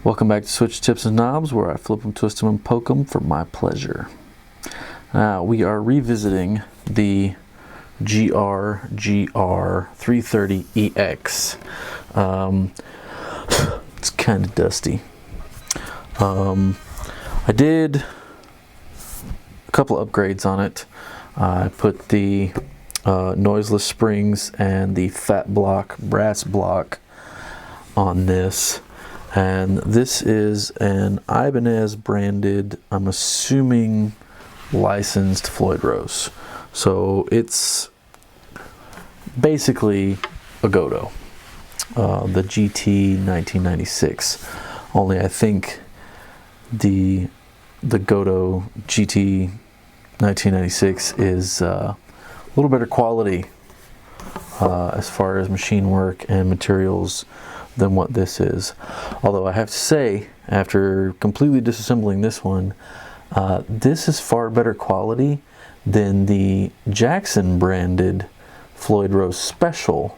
Welcome back to Switch Tips and Knobs, where I flip them, twist them, and poke them for my pleasure. Now, we are revisiting the GRGR330EX. It's kind of dusty. I did a couple upgrades on it. I put the noiseless springs and the fat block, brass block on this. And this is an Ibanez branded, I'm assuming, licensed Floyd Rose. So it's basically a Godo, the GT 1996. Only I think the Godo GT 1996 is a little better quality as far as machine work and materials than what this is. Although I have to say, after completely disassembling this one, this is far better quality than the Jackson branded Floyd Rose Special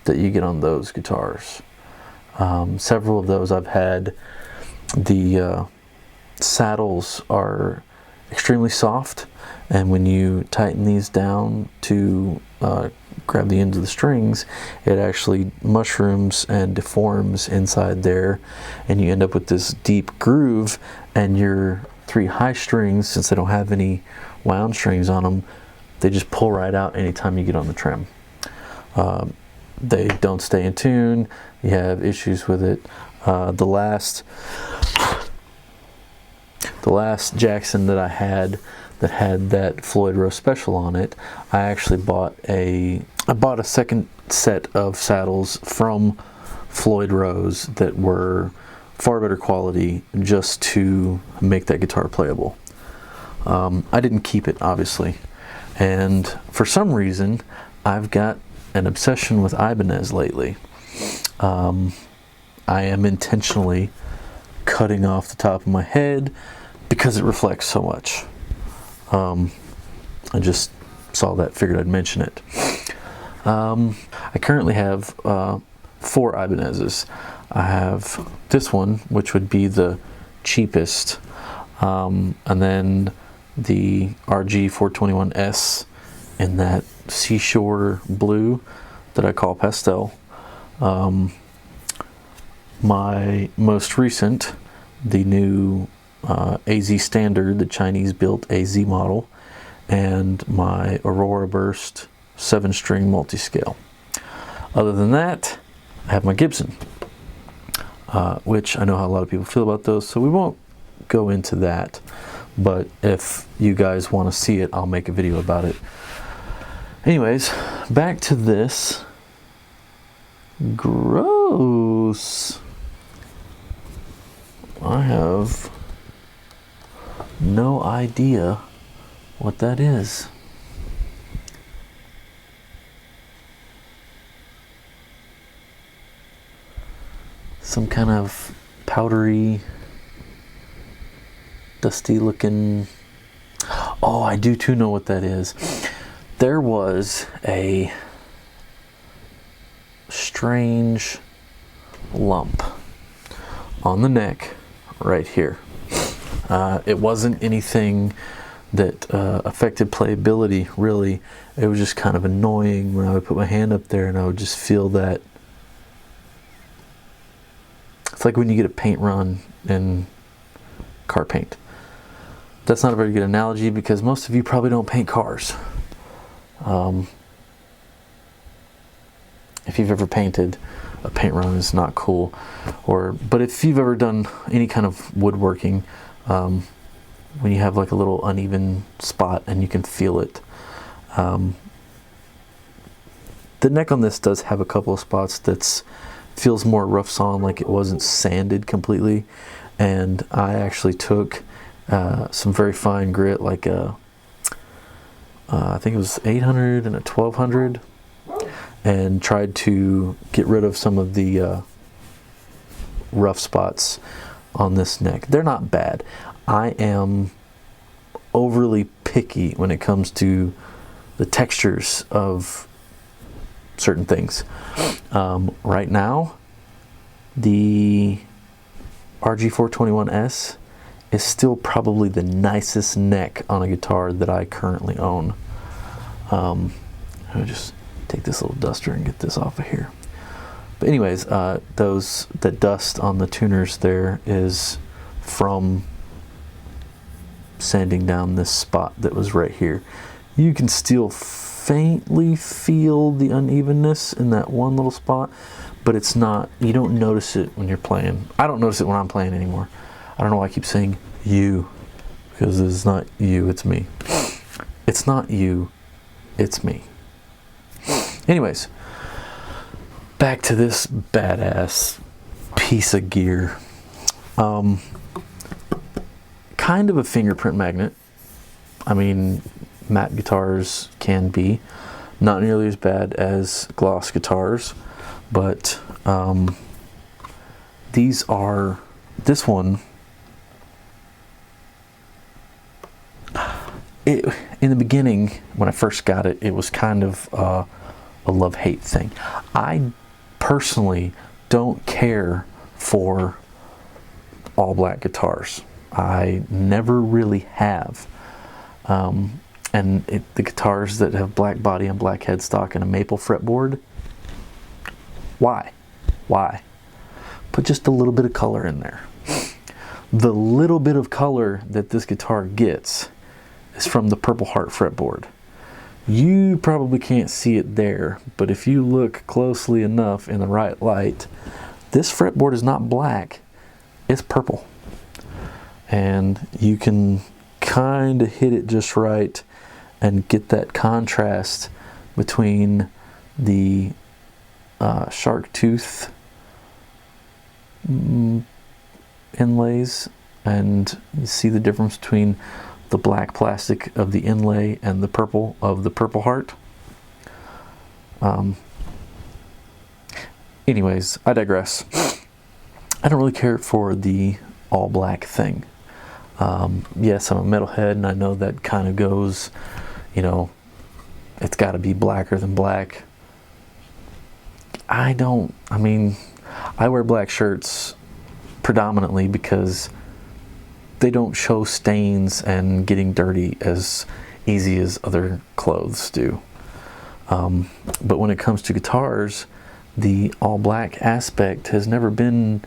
that you get on those guitars. Several of those I've had. The saddles are extremely soft, and when you tighten these down to grab the ends of the strings, it actually mushrooms and deforms inside there, and you end up with this deep groove, and your three high strings, since they don't have any wound strings on them, they just pull right out anytime you get on the trim. They don't stay in tune. You have issues with it. The last Jackson that I had that had that Floyd Rose Special on it, I actually bought a second set of saddles from Floyd Rose that were far better quality just to make that guitar playable. I didn't keep it, obviously, and for some reason I've got an obsession with Ibanez lately. I am intentionally cutting off the top of my head because it reflects so much. I just saw that, figured I'd mention it. I currently have 4 Ibanezes. I have this one, which would be the cheapest, and then the RG421S in that seashore blue that I call pastel. My most recent, the new AZ Standard, the Chinese built AZ model, and my Aurora Burst 7-string multi-scale. Other than that, I have my Gibson, which I know how a lot of people feel about those, so we won't go into that, but if you guys want to see it, I'll make a video about it. Anyways, back to this. Gross. I have no idea what that is. Some kind of powdery, dusty looking. Oh, I do too know what that is. There was a strange lump on the neck right here. It wasn't anything that affected playability, really. It was just kind of annoying when I would put my hand up there and I would just feel that. It's like when you get a paint run in car paint. That's not a very good analogy because most of you probably don't paint cars. If you've ever painted, a paint run is not cool. But if you've ever done any kind of woodworking, when you have like a little uneven spot and you can feel it. The neck on this does have a couple of spots that feels more rough sawn, like it wasn't sanded completely. And I actually took some very fine grit, like I think it was 800 and a 1200, and tried to get rid of some of the rough spots on this neck. They're not bad. I am overly picky when it comes to the textures of certain things. Right now, the RG421S is still probably the nicest neck on a guitar that I currently own. I'll just take this little duster and get this off of here. But anyways, that dust on the tuners there is from sanding down this spot that was right here. You can still faintly feel the unevenness in that one little spot, but it's not, you don't notice it when you're playing. I don't notice it when I'm playing anymore. I don't know why I keep saying you, because it's not you, it's me. It's not you, it's me. Anyways, back to this badass piece of gear. Kind of a fingerprint magnet. I mean, matte guitars can be not nearly as bad as gloss guitars, but this one, in the beginning when I first got it, it was kind of a love-hate thing. I personally don't care for all black guitars. I never really have. And the guitars that have black body and black headstock and a maple fretboard, why? Put just a little bit of color in there. The little bit of color that this guitar gets is from the Purple Heart fretboard. You probably can't see it there, but if you look closely enough in the right light, this fretboard is not black, it's purple. And you can kind of hit it just right and get that contrast between the shark tooth inlays, and you see the difference between the black plastic of the inlay and the purple of the Purple Heart. Anyways, I digress. I don't really care for the all black thing. Yes, I'm a metalhead, and I know that kind of goes, you know, it's got to be blacker than black. I wear black shirts predominantly because they don't show stains and getting dirty as easy as other clothes do. But when it comes to guitars, the all black aspect has never been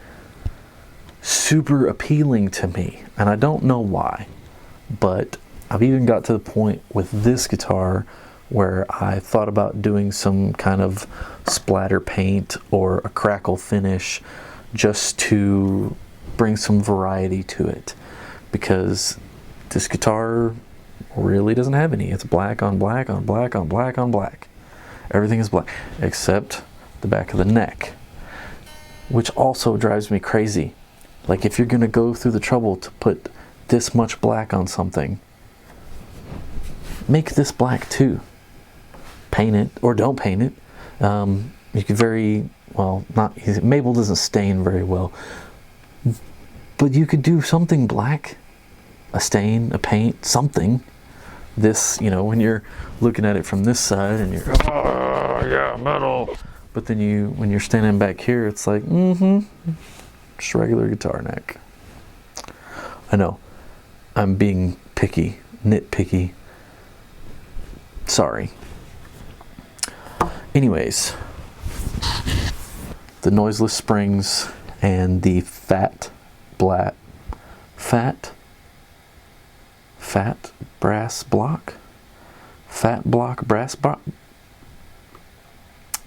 super appealing to me, and I don't know why, but I've even got to the point with this guitar where I thought about doing some kind of splatter paint or a crackle finish just to bring some variety to it, because this guitar really doesn't have any. It's black on black on black on black on black. Everything is black except the back of the neck, which also drives me crazy. Like, if you're gonna go through the trouble to put this much black on something, make this black too. Paint it, or don't paint it. You could maple doesn't stain very well, but you could do something black, a stain, a paint, something. This, when you're looking at it from this side and you're, oh yeah, metal, but then when you're standing back here, it's like, just regular guitar neck. I know, I'm being picky, nitpicky. Sorry. Anyways, the noiseless springs and the fat brass block.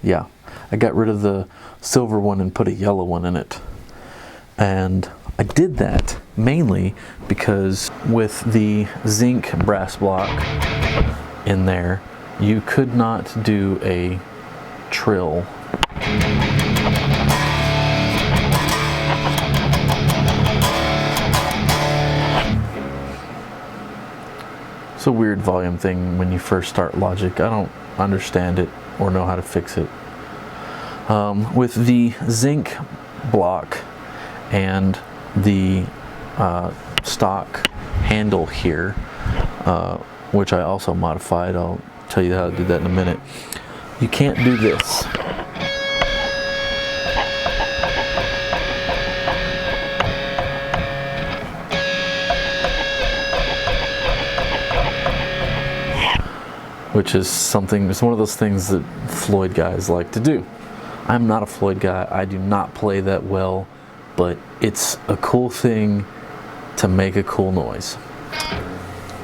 Yeah, I got rid of the silver one and put a yellow one in it. And I did that mainly because with the zinc brass block in there, you could not do a trill. It's a weird volume thing when you first start Logic. I don't understand it or know how to fix it. With the zinc block and the stock handle here, which I also modified, I'll tell you how to do that in a minute. You can't do this. which is something, it's one of those things that Floyd guys like to do. I'm not a Floyd guy. I do not play that well, but it's a cool thing to make a cool noise.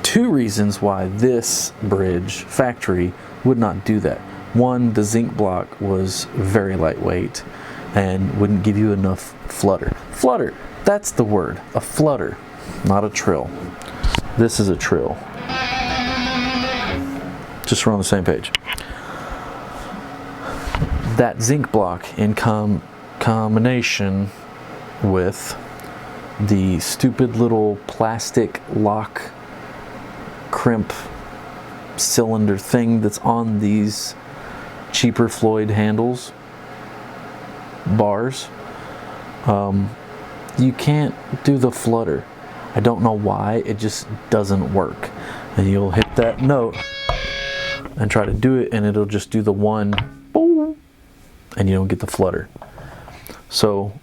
Two reasons why this bridge factory would not do that. One, the zinc block was very lightweight and wouldn't give you enough flutter. Flutter, that's the word, a flutter, not a trill. This is a trill. Just so we're on the same page. That zinc block in combination with the stupid little plastic lock crimp cylinder thing that's on these cheaper Floyd handles, bars, you can't do the flutter. I don't know why, it just doesn't work. And you'll hit that note and try to do it, and it'll just do the one, boom, and you don't get the flutter. So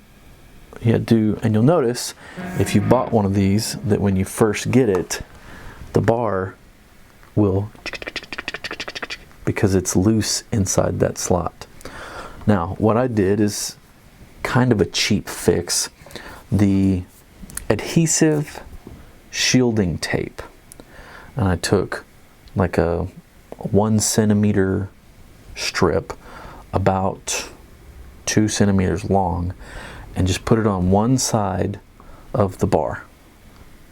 you do, and you'll notice if you bought one of these, that when you first get it, the bar will, because it's loose inside that slot. Now, what I did is kind of a cheap fix. The adhesive shielding tape, and I took like a 1 centimeter strip about 2 centimeters long and just put it on one side of the bar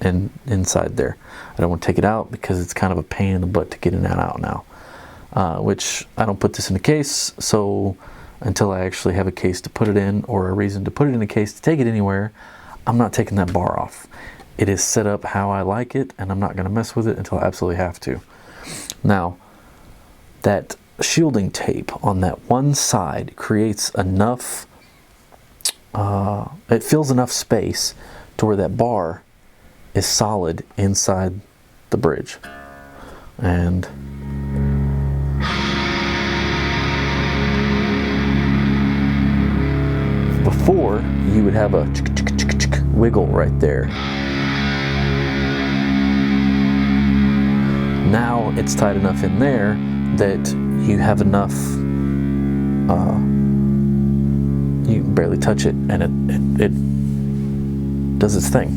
and inside there. I don't want to take it out because it's kind of a pain in the butt to get in and out now, which I don't put this in a case, so until I actually have a case to put it in or a reason to put it in a case to take it anywhere, I'm not taking that bar off. It is set up how I like it, and I'm not going to mess with it until I absolutely have to. Now, that shielding tape on that one side creates enough, it fills enough space to where that bar is solid inside the bridge. And before, you would have a wiggle right there. Now it's tight enough in there that you have enough, you can barely touch it, and it does its thing.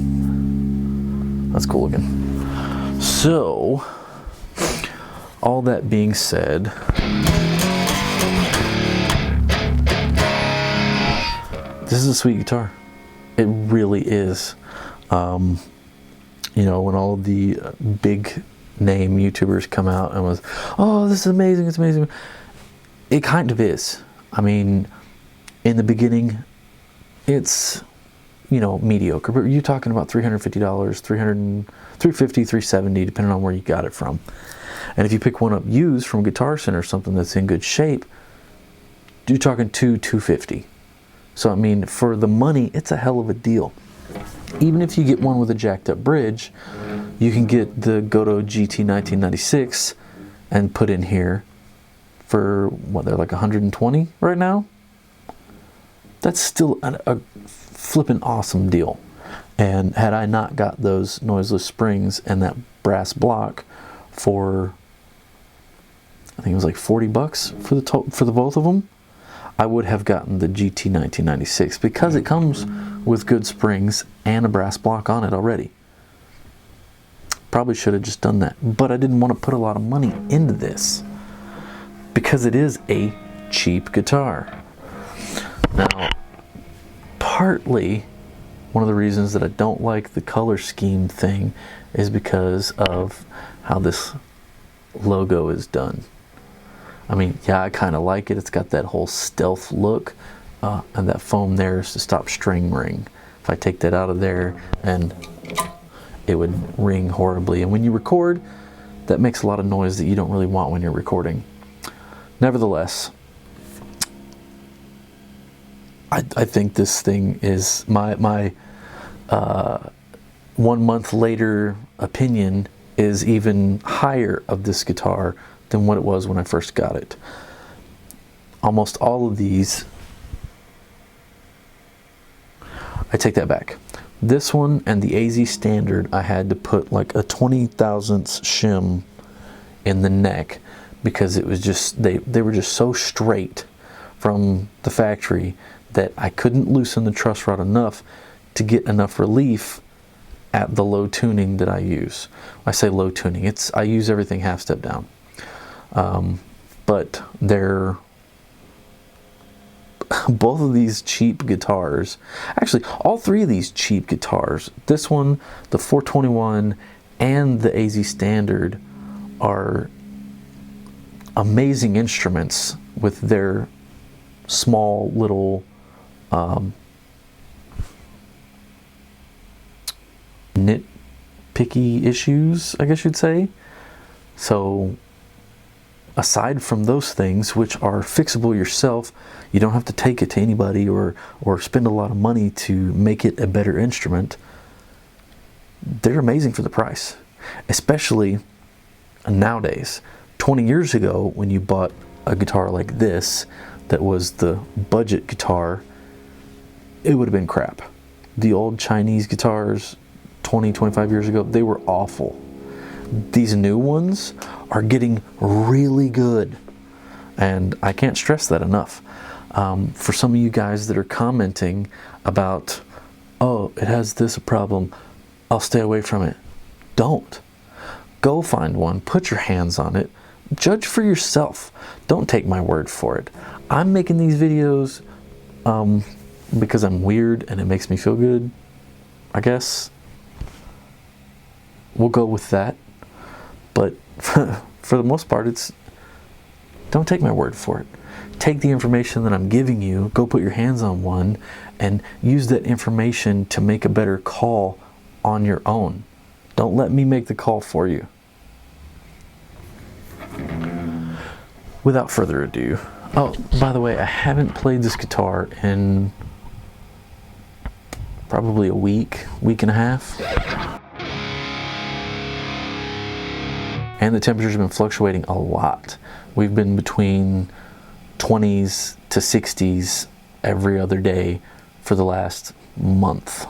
That's cool looking. So, all that being said, this is a sweet guitar. It really is. You know, when all the big name YouTubers come out and was, oh, this is amazing, it's amazing. It kind of is. I mean, in the beginning, it's, you know, mediocre. But you're talking about $350, $350, $370, depending on where you got it from. And if you pick one up used from Guitar Center or something that's in good shape, you're talking $250. So, I mean, for the money, it's a hell of a deal. Even if you get one with a jacked up bridge, you can get the Goto GT 1996 and put in here for, what, they're like 120 right now? That's still a flippin' awesome deal. And had I not got those noiseless springs and that brass block for, I think it was like $40 for the both of them, I would have gotten the GT 1996 because it comes with good springs and a brass block on it already. Probably should have just done that, but I didn't want to put a lot of money into this because it is a cheap guitar. Now, partly one of the reasons that I don't like the color scheme thing is because of how this logo is done. I mean, yeah, I kind of like it. It's got that whole stealth look, and that foam there is to stop string ring. If I take that out of there, and it would ring horribly. And when you record, that makes a lot of noise that you don't really want when you're recording. Nevertheless, I think this thing is my 1 month later opinion is even higher of this guitar than what it was when I first got it. Almost all of these, I take that back. This one and the AZ Standard, I had to put like a 20 thousandths shim in the neck because it was just, they were just so straight from the factory that I couldn't loosen the truss rod enough to get enough relief at the low tuning that I use. I say low tuning, I use everything half step down. But they're, both of these cheap guitars, actually all three of these cheap guitars, this one, the 421, and the AZ Standard, are amazing instruments with their small little nitpicky issues, I guess you'd say. So aside from those things, which are fixable yourself, you don't have to take it to anybody or spend a lot of money to make it a better instrument. They're amazing for the price, especially nowadays. 20 years ago, when you bought a guitar like this that was the budget guitar, it would have been crap. The old Chinese guitars 20-25 years ago, they were awful. These new ones are getting really good, and I can't stress that enough. For some of you guys that are commenting about, oh, it has this problem, I'll stay away from it. Don't. Go find one, put your hands on it, judge for yourself. Don't take my word for it. I'm making these videos because I'm weird and it makes me feel good, I guess. We'll go with that. But for the most part, don't take my word for it. Take the information that I'm giving you, go put your hands on one, and use that information to make a better call on your own. Don't let me make the call for you. Without further ado, oh, by the way, I haven't played this guitar in probably a week and a half. And the temperatures have been fluctuating a lot. We've been between 20s to 60s every other day for the last month.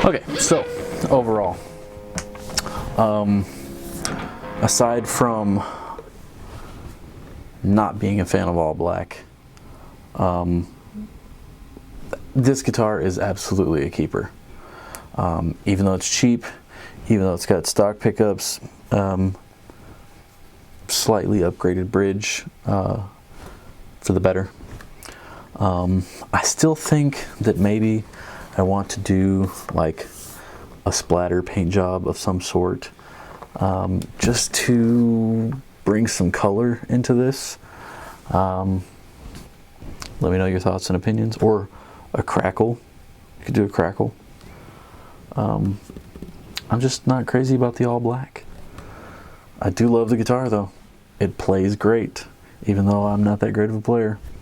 Okay, so overall, aside from not being a fan of all black, this guitar is absolutely a keeper. Even though it's cheap, even though it's got stock pickups, slightly upgraded bridge for the better. I still think that maybe I want to do like a splatter paint job of some sort, just to bring some color into this. Let me know your thoughts and opinions, or a crackle. You could do a crackle. I'm just not crazy about the all black. I do love the guitar though. It plays great, even though I'm not that great of a player.